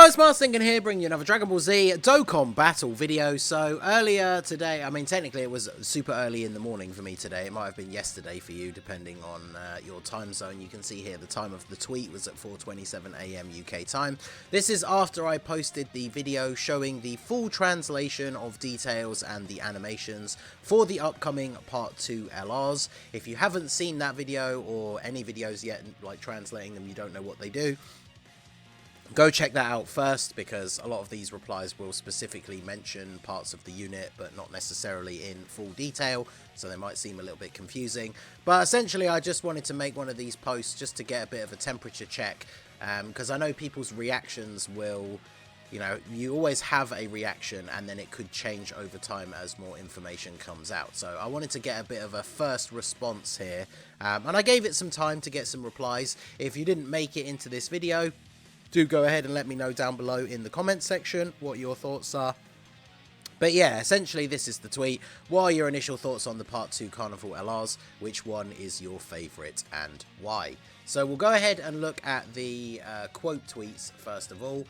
Guys, Marslingan here, bringing you another Dragon Ball Z Dokkan battle video. So earlier today, I mean technically it was super early in the morning for me today. It might have been yesterday for you, depending on your time zone. You can see here the time of the tweet was at 4:27 AM UK time. This is after I posted the video showing the full translation of details and the animations for the upcoming Part 2 LRs. If you haven't seen that video or any videos yet, like translating them, you don't know what they do, go check that out first, because a lot of these replies will specifically mention parts of the unit but not necessarily in full detail, so they might seem a little bit confusing. But essentially I just wanted to make one of these posts just to get a bit of a temperature check, because I know people's reactions will, you know, you always have a reaction and then it could change over time as more information comes out. So I wanted to get a bit of a first response here, and I gave it some time to get some replies. If you didn't make it into this video, do go ahead and let me know down below in the comments section what your thoughts are. But yeah, essentially this is the tweet. What are your initial thoughts on the Part 2 Carnival LRs? Which one is your favourite and why? So we'll go ahead and look at the quote tweets first of all.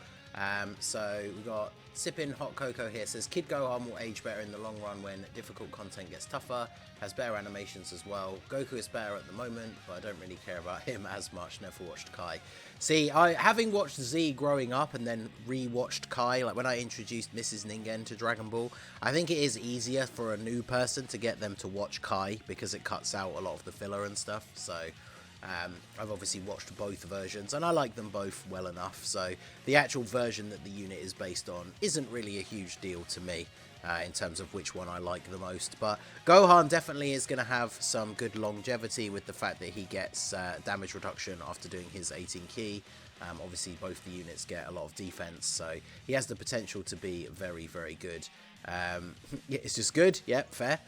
So we've got Sippin' Hot Cocoa here, says Kid Gohan will age better in the long run when difficult content gets tougher, has better animations as well. Goku is better at the moment, but I don't really care about him as much. Never watched Kai. See, having watched Z growing up and then re-watched Kai, like when I introduced Mrs. Ningen to Dragon Ball, I think it is easier for a new person to get them to watch Kai because it cuts out a lot of the filler and stuff. So I've obviously watched both versions and I like them both well enough, so the actual version that the unit is based on isn't really a huge deal to me in terms of which one I like the most. But Gohan definitely is going to have some good longevity with the fact that he gets damage reduction after doing his 18 key. Obviously both the units get a lot of defense, so he has the potential to be very, very good. Yeah, it's just good, yep, fair.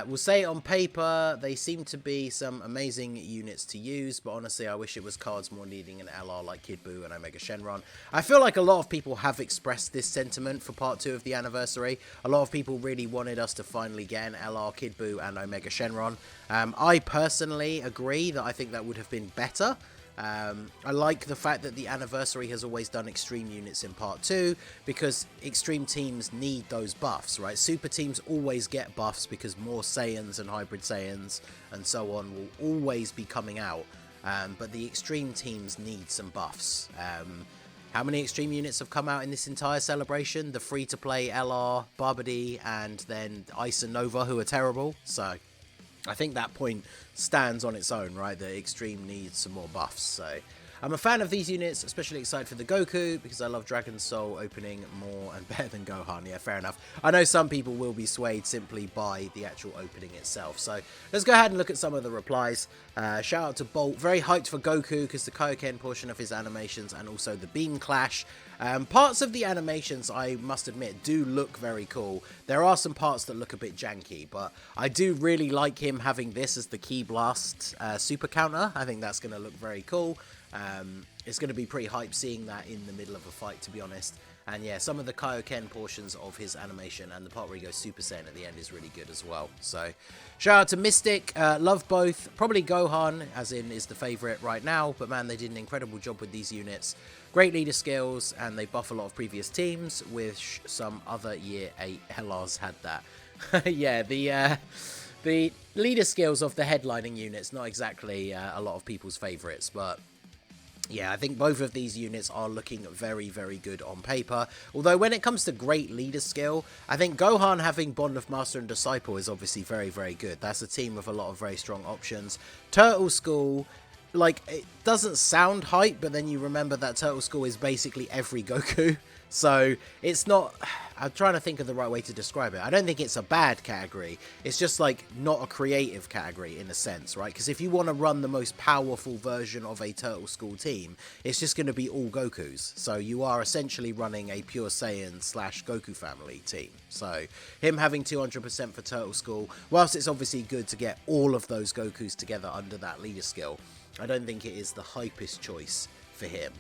We'll say on paper they seem to be some amazing units to use, but honestly I wish it was cards more needing an LR like Kid Buu and Omega Shenron. I feel like a lot of people have expressed this sentiment for Part 2 of the anniversary. A lot of people really wanted us to finally get an LR Kid Buu and Omega Shenron. I personally agree that I think that would have been better. I like the fact that the anniversary has always done extreme units in Part 2 because extreme teams need those buffs, right? Super teams always get buffs because more Saiyans and Hybrid Saiyans and so on will always be coming out, but the extreme teams need some buffs. How many extreme units have come out in this entire celebration? The free-to-play LR, Barbady, and then Ice and Nova, who are terrible, so I think that point stands on its own, right? The Extreme needs some more buffs. So I'm a fan of these units, especially excited for the Goku, because I love Dragon Soul opening more and better than Gohan. Yeah, fair enough. I know some people will be swayed simply by the actual opening itself. So let's go ahead and look at some of the replies. Shout out to Bolt. Very hyped for Goku, because the Kaioken portion of his animations and also the Beam Clash. Parts of the animations, I must admit, do look very cool. There are some parts that look a bit janky, but I do really like him having this as the Ki Blast super counter. I think that's going to look very cool. It's going to be pretty hype seeing that in the middle of a fight, to be honest. And yeah, some of the Kaioken portions of his animation and the part where he goes Super Saiyan at the end is really good as well. So shout out to Mystic, love both. Probably Gohan, as in, is the favourite right now, but man, they did an incredible job with these units. Great leader skills, and they buff a lot of previous teams, with some other Year 8 LRs had that. Yeah, the leader skills of the headlining units, not exactly a lot of people's favourites, but yeah, I think both of these units are looking very, very good on paper. Although when it comes to great leader skill, I think Gohan having Bond of Master and Disciple is obviously very, very good. That's a team with a lot of very strong options. Turtle School, like, it doesn't sound hype, but then you remember that Turtle School is basically every Goku. So it's not, I'm trying to think of the right way to describe it. I don't think it's a bad category. It's just like not a creative category in a sense, right? Because if you want to run the most powerful version of a Turtle School team, it's just going to be all Gokus. So you are essentially running a Pure Saiyan / Goku family team. So him having 200% for Turtle School, whilst it's obviously good to get all of those Gokus together under that leader skill, I don't think it is the hypest choice for him.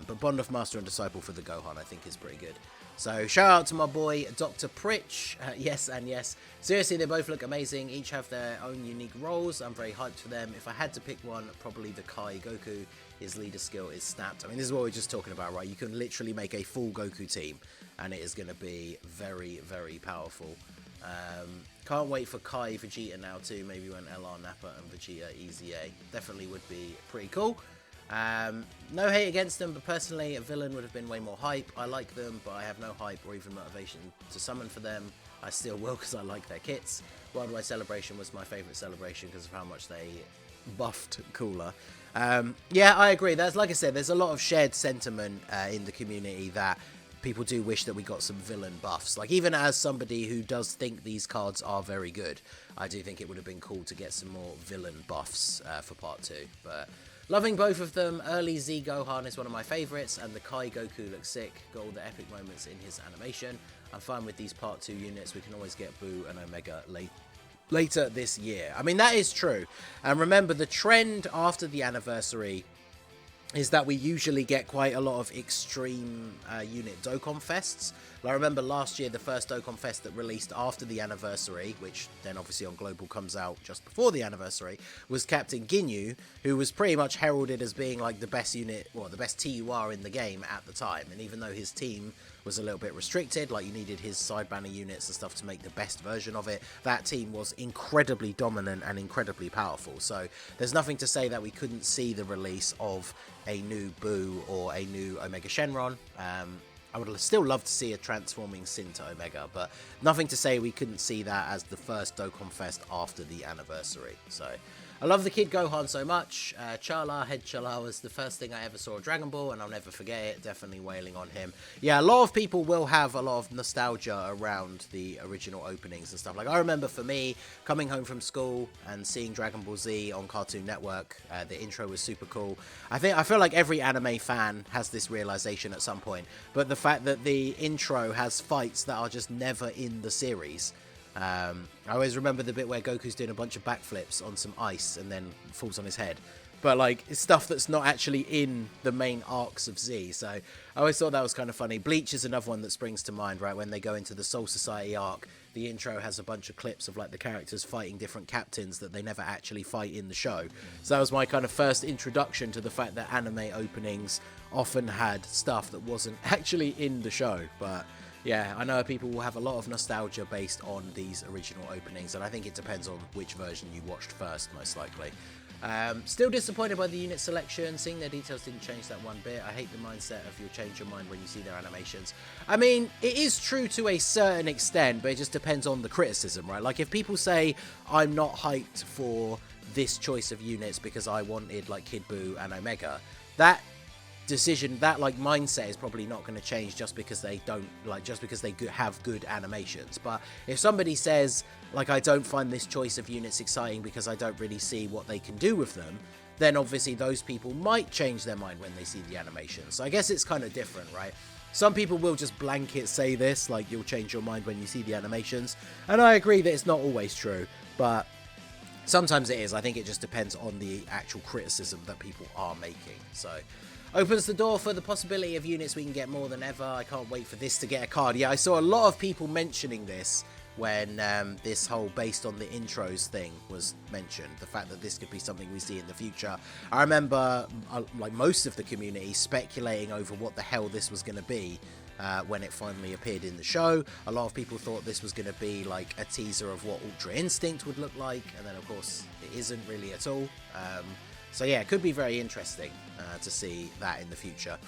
But Bond of Master and Disciple for the Gohan I think is pretty good. So shout out to my boy Dr. Pritch. Yes and yes. Seriously, they both look amazing. Each have their own unique roles. I'm very hyped for them. If I had to pick one, probably the Kai Goku. his leader skill is snapped. I mean, this is what we're just talking about, right? You can literally make a full Goku team, and it is going to be very, very powerful. Can't wait for Kai Vegeta now too, maybe when LR Nappa and Vegeta Easy A. Definitely would be pretty cool. No hate against them, but personally a villain would have been way more hype. I like them, but I have no hype or even motivation to summon for them. I still will because I like their kits. Worldwide Celebration was my favourite celebration because of how much they buffed Cooler. Yeah, I agree. That's, like I said, there's a lot of shared sentiment in the community that people do wish that we got some villain buffs. Like, even as somebody who does think these cards are very good, I do think it would have been cool to get some more villain buffs for Part 2. But loving both of them. Early Z Gohan is one of my favourites, and the Kai Goku looks sick. Got all the epic moments in his animation. I'm fine with these Part 2 units. We can always get Boo and Omega later this year. I mean, that is true. And remember, the trend after the anniversary is that we usually get quite a lot of extreme unit Dokkan Fests. Like, I remember last year, the first Dokkan Fest that released after the anniversary, which then obviously on Global comes out just before the anniversary, was Captain Ginyu, who was pretty much heralded as being like the best unit, well, the best TUR in the game at the time. And even though his team was a little bit restricted, like you needed his side banner units and stuff to make the best version of it, that team was incredibly dominant and incredibly powerful. So there's nothing to say that we couldn't see the release of a new Boo or a new Omega Shenron. I would still love to see a transforming Sin to Omega, but nothing to say we couldn't see that as the first Dokkan Fest after the anniversary. So I love the Kid Gohan so much. Chala, Head Chala was the first thing I ever saw of Dragon Ball, and I'll never forget it. Definitely wailing on him. Yeah, a lot of people will have a lot of nostalgia around the original openings and stuff. Like, I remember for me, coming home from school and seeing Dragon Ball Z on Cartoon Network, the intro was super cool. I feel like every anime fan has this realization at some point, but the fact that the intro has fights that are just never in the series. I always remember the bit where Goku's doing a bunch of backflips on some ice and then falls on his head. But, like, it's stuff that's not actually in the main arcs of Z. So I always thought that was kind of funny. Bleach is another one that springs to mind, right? When they go into the Soul Society arc, the intro has a bunch of clips of, like, the characters fighting different captains that they never actually fight in the show. So that was my kind of first introduction to the fact that anime openings often had stuff that wasn't actually in the show. But yeah, I know people will have a lot of nostalgia based on these original openings, and I think it depends on which version you watched first, most likely. Still disappointed by the unit selection. Seeing their details didn't change that one bit. I hate the mindset of you'll change your mind when you see their animations. I mean, it is true to a certain extent, but it just depends on the criticism, right? Like, if people say, I'm not hyped for this choice of units because I wanted, like, Kid Buu and Omega, that decision, that like mindset is probably not going to change just because they don't, like, just because they have good animations. But if somebody says, like, I don't find this choice of units exciting because I don't really see what they can do with them, then obviously those people might change their mind when they see the animations. So I guess it's kind of different, right? Some people will just blanket say this, like, you'll change your mind when you see the animations, and I agree that it's not always true, but sometimes it is. I think it just depends on the actual criticism that people are making. So opens the door for the possibility of units we can get more than ever. I can't wait for this to get a card. Yeah, I saw a lot of people mentioning this when this whole based on the intros thing was mentioned. The fact that this could be something we see in the future. I remember like most of the community speculating over what the hell this was going to be when it finally appeared in the show. A lot of people thought this was going to be like a teaser of what Ultra Instinct would look like, and then of course it isn't really at all. So yeah, it could be very interesting to see that in the future.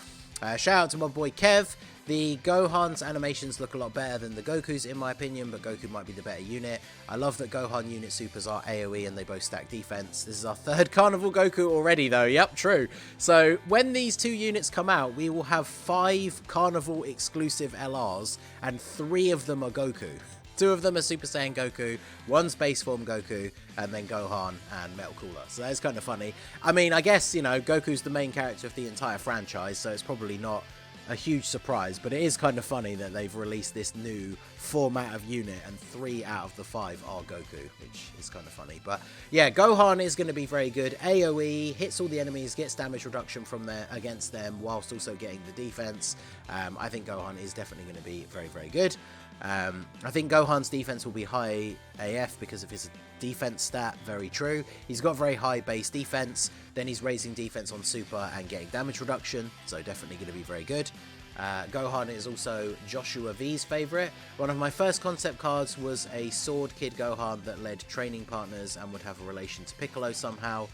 Shout out to my boy Kev. The Gohan's animations look a lot better than the Goku's in my opinion, but Goku might be the better unit. I love that Gohan unit supers are AoE and they both stack defense. This is our third Carnival Goku already though. Yep, true. So when these two units come out, we will have 5 Carnival exclusive LRs and 3 of them are Goku. 2 of them are Super Saiyan Goku, 1's Base Form Goku, and then Gohan and Metal Cooler. So that's kind of funny. I mean, I guess, you know, Goku's the main character of the entire franchise, so it's probably not a huge surprise, but it is kind of funny that they've released this new format of unit and 3 out of the 5 are Goku, which is kind of funny. But yeah, Gohan is going to be very good. AoE, hits all the enemies, gets damage reduction from there against them whilst also getting the defense. I think Gohan is definitely going to be very, very good. I think Gohan's defense will be high AF because of his defense stat, very true. He's got very high base defense, then he's raising defense on super and getting damage reduction, so definitely going to be very good. Gohan is also Joshua V's favourite. One of my first concept cards was a Sword Kid Gohan that led training partners and would have a relation to Piccolo somehow.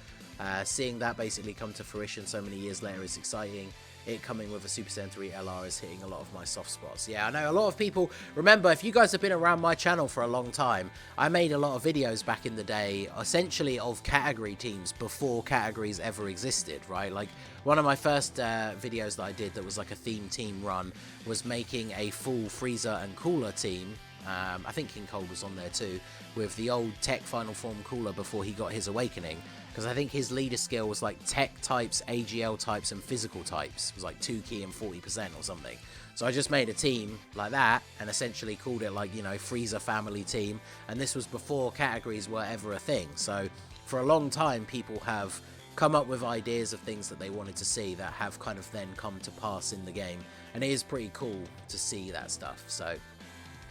Seeing that basically come to fruition so many years later is exciting. It coming with a Super Saiyan 3 LR is hitting a lot of my soft spots. Yeah, I know a lot of people, remember, if you guys have been around my channel for a long time, I made a lot of videos back in the day, essentially of category teams before categories ever existed, right? Like, one of my first videos that I did that was like a theme team run was making a full Frieza and Cooler team. I think King Cold was on there too, with the old Tech Final Form Cooler before he got his awakening. Because I think his leader skill was like Tech types, AGL types, and Physical types. It was like 2 key and 40% or something. So I just made a team like that and essentially called it like, you know, Frieza Family Team. And this was before categories were ever a thing. So for a long time, people have come up with ideas of things that they wanted to see that have kind of then come to pass in the game. And it is pretty cool to see that stuff. So...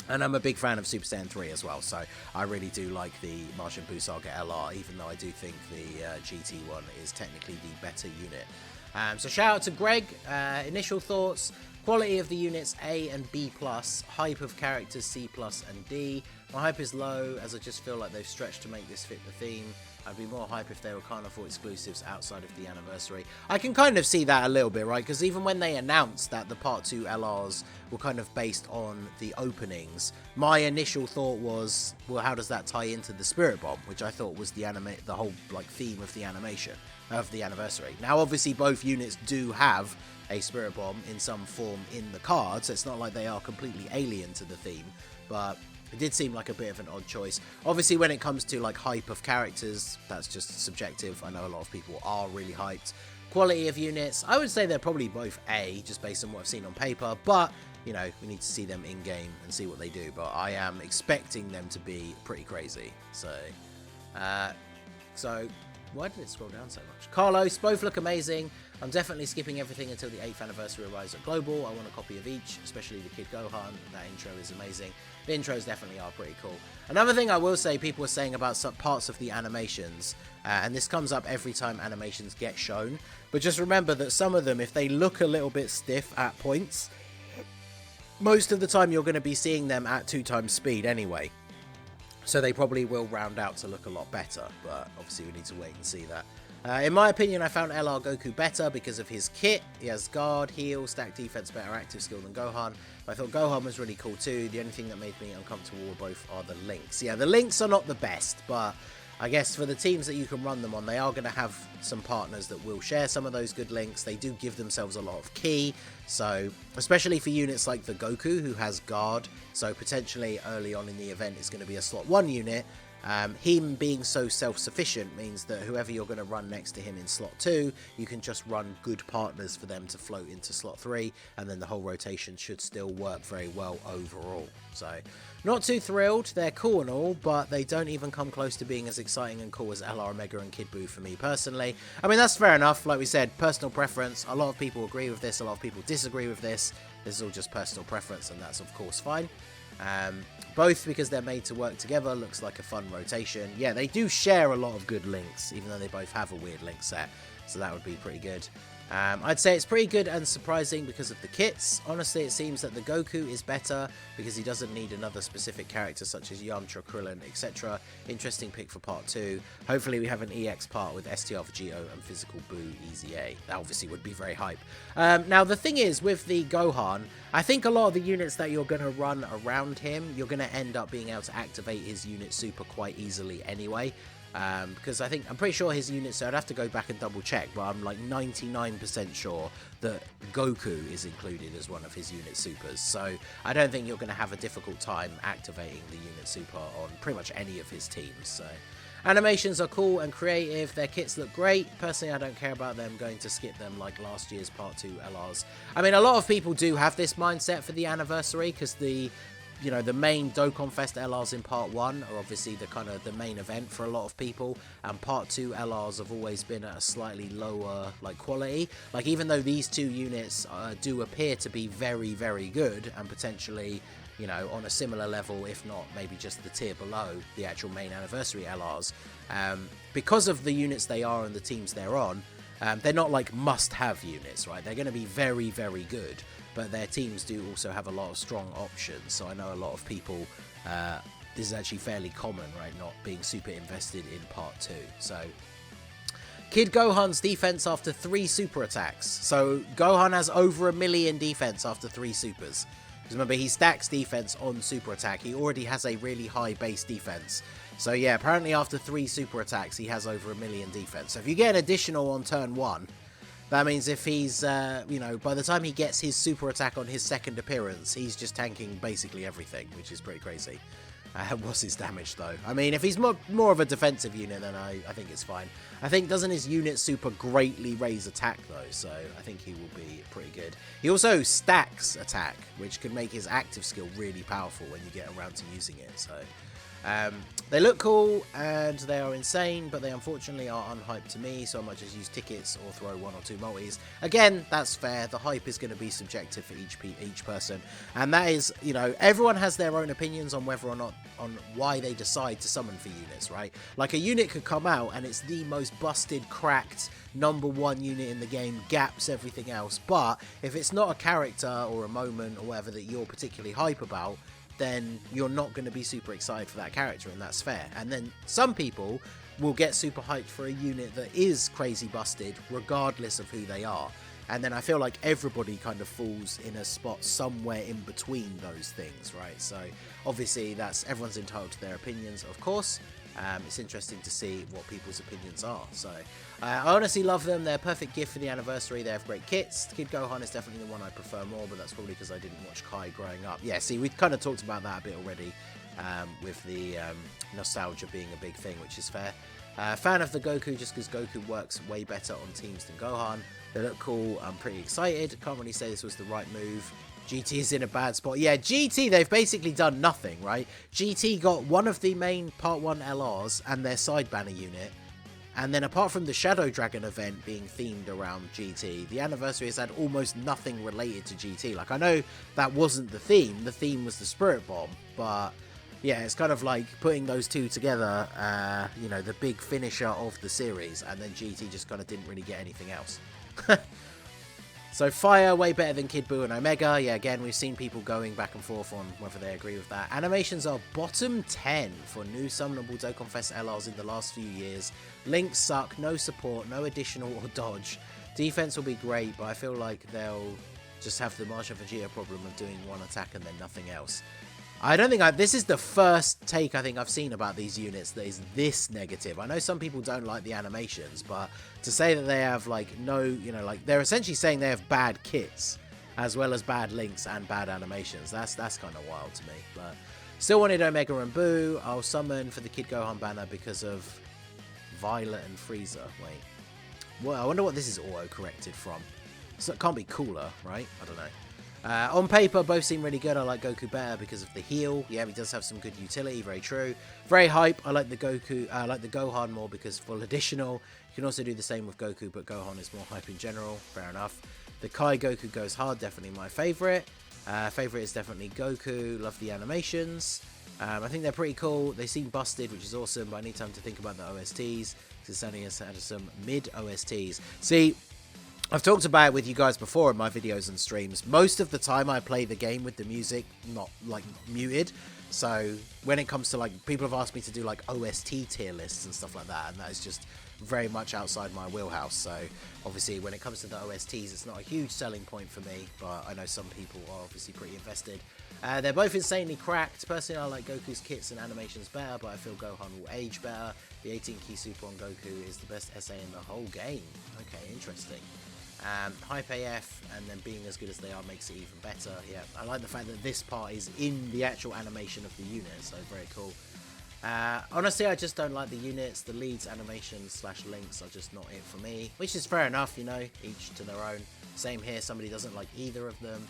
And I'm a big fan of Super Saiyan 3 as well, so I really do like the Martian Buu Saga LR, even though I do think the GT one is technically the better unit. So shout out to Greg. Initial thoughts: quality of the units A and B+, hype of characters C+ and D. My hype is low, as I just feel like they've stretched to make this fit the theme. I'd be more hype if they were Carnival exclusives outside of the anniversary. I can kind of see that a little bit, right? Because even when they announced that the Part 2 LRs were kind of based on the openings, my initial thought was, well, how does that tie into the Spirit Bomb? Which I thought was the whole like theme of the animation, of the anniversary. Now, obviously, both units do have a Spirit Bomb in some form in the cards. It's not like they are completely alien to the theme, but... it did seem like a bit of an odd choice. Obviously, when it comes to like hype of characters, that's just subjective. I know a lot of people are really hyped. Quality of units, I would say they're probably both A, just based on what I've seen on paper. But, you know, we need to see them in-game and see what they do. But I am expecting them to be pretty crazy. So, why did it scroll down so much? Carlos, both look amazing. I'm definitely skipping everything until the 8th anniversary arrives at Global. I want a copy of each, especially the Kid Gohan. That intro is amazing. The intros definitely are pretty cool. Another thing I will say, people are saying about some parts of the animations, and this comes up every time animations get shown, but just remember that some of them, if they look a little bit stiff at points, most of the time you're going to be seeing them at 2 times speed anyway. So they probably will round out to look a lot better, but obviously we need to wait and see that. In my opinion, I found LR Goku better because of his kit. He has guard, heal, stack defense, better active skill than Gohan. But I thought Gohan was really cool too. The only thing that made me uncomfortable with both are the links. Yeah, the links are not the best, but I guess for the teams that you can run them on, they are going to have some partners that will share some of those good links. They do give themselves a lot of ki, so especially for units like the Goku, who has guard, so potentially early on in the event is going to be a slot 1 unit. Him being so self-sufficient means that whoever you're going to run next to him in slot 2, you can just run good partners for them to float into slot 3, and then the whole rotation should still work very well overall. So, not too thrilled. They're cool and all, but they don't even come close to being as exciting and cool as LR Omega and Kid Buu for me personally. I mean, that's fair enough. Like we said, personal preference. A lot of people agree with this, a lot of people disagree with this. This is all just personal preference, and that's of course fine. Both because they're made to work together, looks like a fun rotation. Yeah, they do share a lot of good links, even though they both have a weird link set, so that would be pretty good. I'd say it's pretty good and surprising because of the kits. Honestly, it seems that the Goku is better because he doesn't need another specific character such as Yamcha, Krillin, etc. Interesting pick for part 2. Hopefully we have an EX part with STR for Geo and Physical Buu Easy A. That obviously would be very hype. Now the thing is with the Gohan, I think a lot of the units that you're going to run around him, you're going to end up being able to activate his unit super quite easily anyway. Because I'm pretty sure his units, so I'd have to go back and double check, but I'm like 99% sure that Goku is included as one of his unit supers, so I don't think you're going to have a difficult time activating the unit super on pretty much any of his teams. So animations are cool and creative, their kits look great. Personally, I don't care about them going to skip them like last year's Part 2 LRs. I mean, a lot of people do have this mindset for the anniversary, because the you know, the main Dokkan Fest LRs in Part 1 are obviously the kind of the main event for a lot of people, and Part 2 LRs have always been at a slightly lower, like, quality. Like, even though these two units do appear to be very, very good, and potentially, you know, on a similar level, if not maybe just the tier below the actual main anniversary LRs, because of the units they are and the teams they're on, they're not like must-have units, right? They're going to be very, very good, but their teams do also have a lot of strong options. So I know a lot of people, this is actually fairly common, right? Not being super invested in Part 2. So Kid Gohan's defense after 3 super attacks. So Gohan has over 1 million defense after 3 supers. Because remember, he stacks defense on super attack. He already has a really high base defense. So yeah, apparently after 3 super attacks, he has over 1 million defense. So if you get an additional on turn 1, that means if he's, you know, by the time he gets his super attack on his second appearance, he's just tanking basically everything, which is pretty crazy. What's his damage, though? I mean, if he's more of a defensive unit, then I think it's fine. I think, doesn't his unit super greatly raise attack, though? So I think he will be pretty good. He also stacks attack, which can make his active skill really powerful when you get around to using it. So they look cool and they are insane, but they unfortunately are unhyped to me, so I might just use tickets or throw 1 or 2 multis. Again, that's fair. The hype is going to be subjective for each person, and that is, you know, everyone has their own opinions on whether or not, on why they decide to summon for units, right? Like, a unit could come out and it's the most busted, cracked #1 unit in the game, gaps everything else, but if it's not a character or a moment or whatever that you're particularly hype about, then you're not going to be super excited for that character, and that's fair. And then some people will get super hyped for a unit that is crazy busted, regardless of who they are. And then I feel like everybody kind of falls in a spot somewhere in between those things, right? So obviously everyone's entitled to their opinions, of course. It's interesting to see what people's opinions are. So I honestly love them. They're a perfect gift for the anniversary. They have great kits. Kid Gohan is definitely the one I prefer more, but that's probably because I didn't watch Kai growing up. Yeah, see, we kind of talked about that a bit already, with the nostalgia being a big thing, which is fair. Fan of the Goku just because Goku works way better on teams than Gohan. They look cool. I'm pretty excited. Can't really say this was the right move. GT is in a bad spot. Yeah, GT, they've basically done nothing, right? GT got one of the main Part 1 LRs and their side banner unit. And then apart from the Shadow Dragon event being themed around GT, the anniversary has had almost nothing related to GT. Like, I know that wasn't the theme. The theme was the Spirit Bomb. But yeah, it's kind of like putting those two together, you know, the big finisher of the series. And then GT just kind of didn't really get anything else. So Fire, way better than Kid Buu and Omega. Yeah, again, we've seen people going back and forth on whether they agree with that. Animations are bottom 10 for new summonable Dokkan Fest LRs in the last few years. Links suck, no support, no additional or dodge. Defense will be great, but I feel like they'll just have the Marsha Vegeta problem of doing one attack and then nothing else. I don't think this is the first take I think I've seen about these units that is this negative. I know some people don't like the animations, but to say that they have, like, no, you know, like, they're essentially saying they have bad kits as well as bad links and bad animations. That's kind of wild to me. But still wanted Omega and Buu. I'll summon for the Kid Gohan banner because of Violet and Frieza. Wait. Well, I wonder what this is auto-corrected from. So it can't be cooler, right? I don't know. On paper, both seem really good. I like Goku better because of the heal. Yeah, he does have some good utility. Very true. Very hype. I like the Gohan more because full additional. You can also do the same with Goku, but Gohan is more hype in general. Fair enough. The Kai Goku goes hard. Definitely my favorite. Favorite is definitely Goku. Love the animations. I think they're pretty cool. They seem busted, which is awesome, but I need time to think about the OSTs because Sunny has had some mid OSTs. See, I've talked about it with you guys before in my videos and streams. Most of the time I play the game with the music not, like, muted. So when it comes to, like, people have asked me to do, like, OST tier lists and stuff like that, and that is just very much outside my wheelhouse. So obviously when it comes to the OSTs, it's not a huge selling point for me, but I know some people are obviously pretty invested. They're both insanely cracked. Personally, I like Goku's kits and animations better, but I feel Gohan will age better. The 18 key super on Goku is the best SA in the whole game. Okay, interesting. Hype AF, and then being as good as they are makes it even better. Yeah, I like the fact that this part is in the actual animation of the unit, so very cool. Honestly, I just don't like the units. The leads, animations / links are just not it for me, which is fair enough, you know, each to their own. Same here, somebody doesn't like either of them.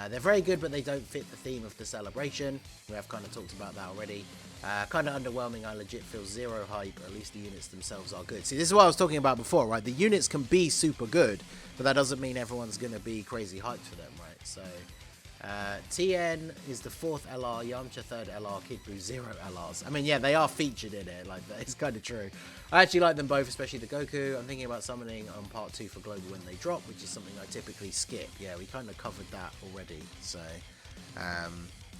They're very good, but they don't fit the theme of the celebration. We have kind of talked about that already. Kind of underwhelming. I legit feel zero hype. At least the units themselves are good. See, this is what I was talking about before, right? The units can be super good, but that doesn't mean everyone's going to be crazy hyped for them, right? So, TN is the 4th LR, Yamcha 3rd LR, Kid Buu 0 LRs. I mean, yeah, they are featured in it. Like, it's kind of true. I actually like them both, especially the Goku. I'm thinking about summoning on part 2 for Global when they drop, which is something I typically skip. Yeah, we kind of covered that already. So,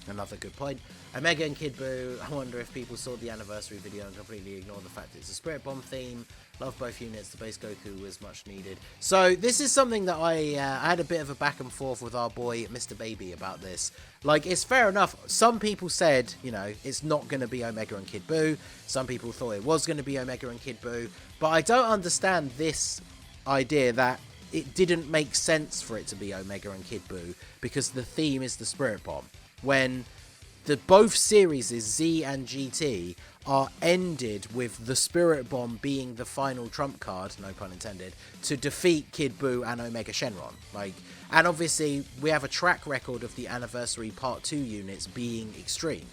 another good point. Omega and Kid Buu, I wonder if people saw the anniversary video and completely ignored the fact it's a Spirit Bomb theme. Love both units. The base Goku was much needed. So this is something that I had a bit of a back and forth with our boy Mr. Baby about this. Like, it's fair enough. Some people said, you know, it's not going to be Omega and Kid Buu. Some people thought it was going to be Omega and Kid Buu. But I don't understand this idea that it didn't make sense for it to be Omega and Kid Buu because the theme is the Spirit Bomb. When both series, Z and GT, are ended with the Spirit Bomb being the final trump card, no pun intended, to defeat Kid Buu and Omega Shenron. Like, and obviously we have a track record of the anniversary part 2 units being extreme.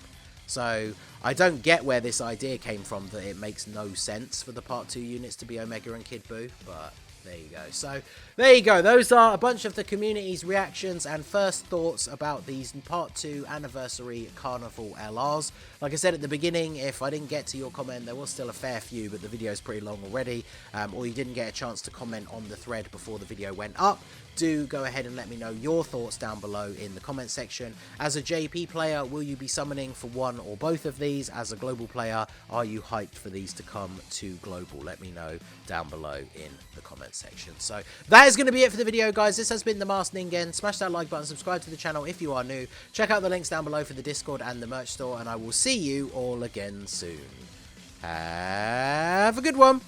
So I don't get where this idea came from that it makes no sense for the part 2 units to be Omega and Kid Buu, but there you go. So there you go. Those are a bunch of the community's reactions and first thoughts about these part 2 anniversary Carnival LRs. Like I said at the beginning, if I didn't get to your comment, there was still a fair few, but the video is pretty long already, or you didn't get a chance to comment on the thread before the video went up. Do go ahead and let me know your thoughts down below in the comment section. As a JP player, will you be summoning for one or both of these? As a global player, are you hyped for these to come to global? Let me know down below in the comment section. So that is going to be it for the video, guys. This has been the Masked Ningen. Smash that like button, subscribe to the channel if you are new. Check out the links down below for the Discord and the merch store, and I will see you all again soon. Have a good one.